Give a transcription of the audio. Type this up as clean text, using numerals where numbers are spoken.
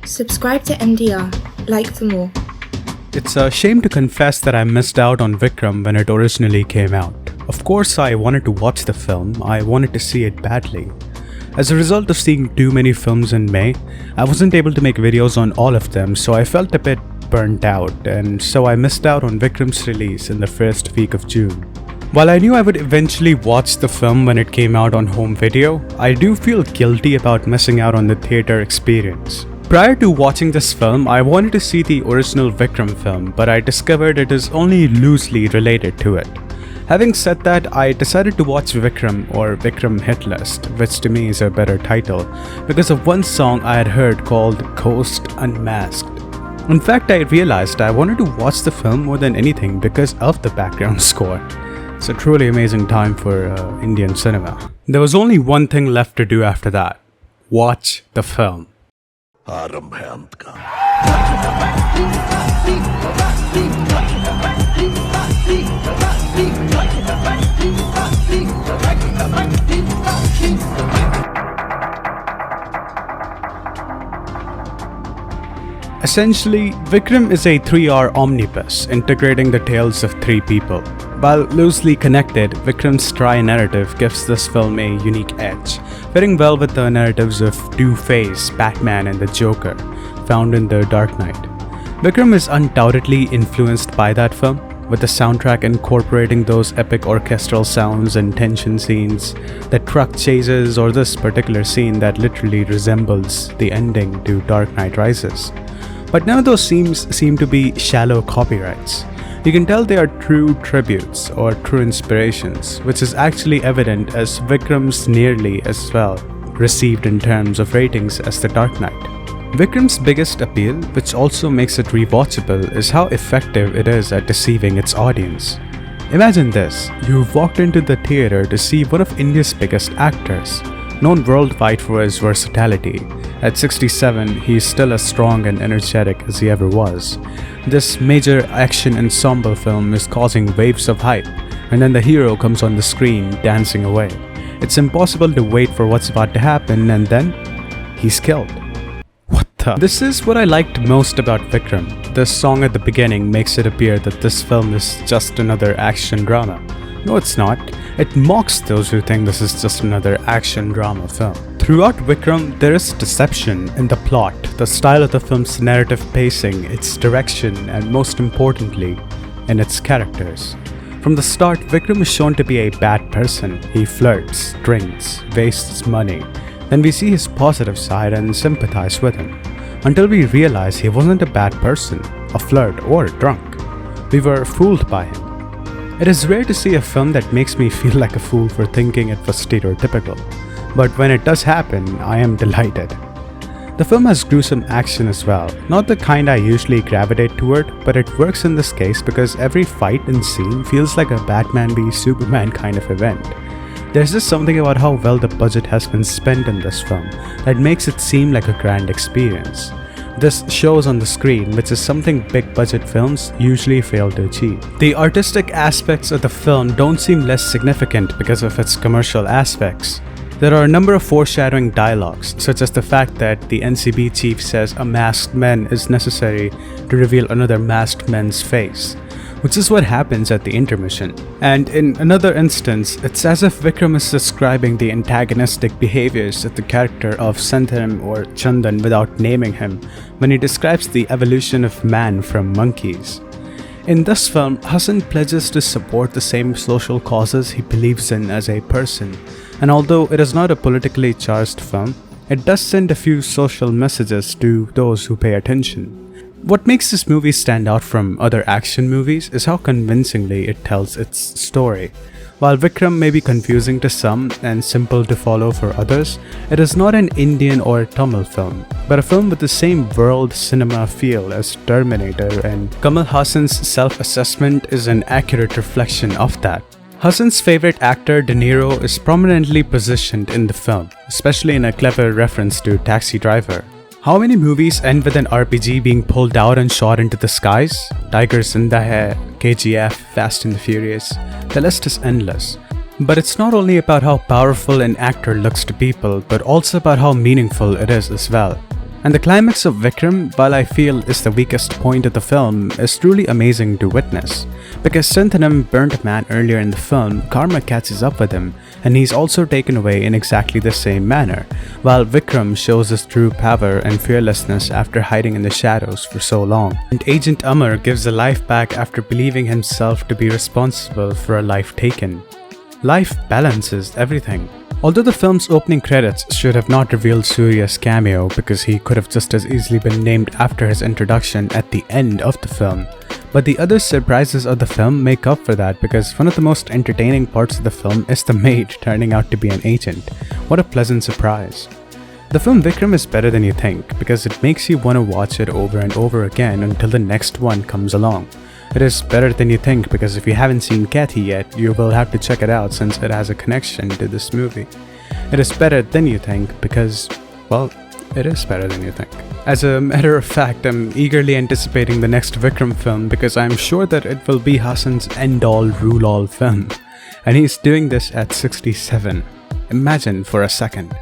Subscribe to MDR. Like for more. It's a shame to confess that I missed out on Vikram when it originally came out. Of course, I wanted to watch the film, I wanted to see it badly. As a result of seeing too many films in May, I wasn't able to make videos on all of them, so I felt a bit burnt out, and so I missed out on Vikram's release in the first week of June. While I knew I would eventually watch the film when it came out on home video, I do feel guilty about missing out on the theatre experience. Prior to watching this film, I wanted to see the original Vikram film, but I discovered it is only loosely related to it. Having said that, I decided to watch Vikram or Vikram Hit List, which to me is a better title, because of one song I had heard called Ghost Unmasked. In fact, I realized I wanted to watch the film more than anything because of the background score. It's a truly amazing time for Indian cinema. There was only one thing left to do after that. Watch the film. आरंभ है अंत का। Essentially, Vikram is a 3-hour omnibus integrating the tales of 3 people. While loosely connected, Vikram's tri-narrative gives this film a unique edge, fitting well with the narratives of Two-Face, Batman and the Joker, found in The Dark Knight. Vikram is undoubtedly influenced by that film, with the soundtrack incorporating those epic orchestral sounds and tension scenes, the truck chases, or this particular scene that literally resembles the ending to Dark Knight Rises. But none of those scenes seem to be shallow copyrights. You can tell they are true tributes or true inspirations, which is actually evident as Vikram's nearly as well received in terms of ratings as The Dark Knight. Vikram's biggest appeal, which also makes it rewatchable, is how effective it is at deceiving its audience. Imagine this, you've walked into the theatre to see one of India's biggest actors, known worldwide for his versatility. At 67, he is still as strong and energetic as he ever was. This major action ensemble film is causing waves of hype, and then the hero comes on the screen dancing away. It's impossible to wait for what's about to happen, and then he's killed. What the? This is what I liked most about Vikram. This song at the beginning makes it appear that this film is just another action drama. No, it's not. It mocks those who think this is just another action drama film. Throughout Vikram, there is deception in the plot, the style of the film's narrative pacing, its direction, and most importantly, in its characters. From the start, Vikram is shown to be a bad person. He flirts, drinks, wastes money. Then we see his positive side and sympathize with him, until we realize he wasn't a bad person, a flirt, or a drunk. We were fooled by him. It is rare to see a film that makes me feel like a fool for thinking it was stereotypical, but when it does happen, I am delighted. The film has gruesome action as well, not the kind I usually gravitate toward, but it works in this case because every fight and scene feels like a Batman v Superman kind of event. There's just something about how well the budget has been spent in this film that makes it seem like a grand experience. This shows on the screen, which is something big budget films usually fail to achieve. The artistic aspects of the film don't seem less significant because of its commercial aspects. There are a number of foreshadowing dialogues, such as the fact that the NCB chief says a masked man is necessary to reveal another masked man's face, which is what happens at the intermission. And in another instance, it's as if Vikram is describing the antagonistic behaviors of the character of Santharam or Chandan without naming him, when he describes the evolution of man from monkeys. In this film, Hassan pledges to support the same social causes he believes in as a person, and although it is not a politically charged film, it does send a few social messages to those who pay attention. What makes this movie stand out from other action movies is how convincingly it tells its story. While Vikram may be confusing to some and simple to follow for others, it is not an Indian or Tamil film, but a film with the same world cinema feel as Terminator, and Kamal Hassan's self-assessment is an accurate reflection of that. Hassan's favorite actor, De Niro, is prominently positioned in the film, especially in a clever reference to Taxi Driver. How many movies end with an RPG being pulled out and shot into the skies? Tiger Zinda Hai, KGF, Fast and the Furious. The list is endless. But it's not only about how powerful an actor looks to people, but also about how meaningful it is as well. And the climax of Vikram, while I feel is the weakest point of the film, is truly amazing to witness. Because Santhanam burnt a man earlier in the film, karma catches up with him, and he's also taken away in exactly the same manner, while Vikram shows his true power and fearlessness after hiding in the shadows for so long. And Agent Amar gives a life back after believing himself to be responsible for a life taken. Life balances everything. Although the film's opening credits should have not revealed Surya's cameo because he could have just as easily been named after his introduction at the end of the film, but the other surprises of the film make up for that because one of the most entertaining parts of the film is the maid turning out to be an agent. What a pleasant surprise. The film Vikram is better than you think because it makes you want to watch it over and over again until the next one comes along. It is better than you think because if you haven't seen Kathy yet, you will have to check it out since it has a connection to this movie. It is better than you think because, well, it is better than you think. As a matter of fact, I'm eagerly anticipating the next Vikram film because I'm sure that it will be Hassan's end-all, rule-all film. And he's doing this at 67. Imagine for a second.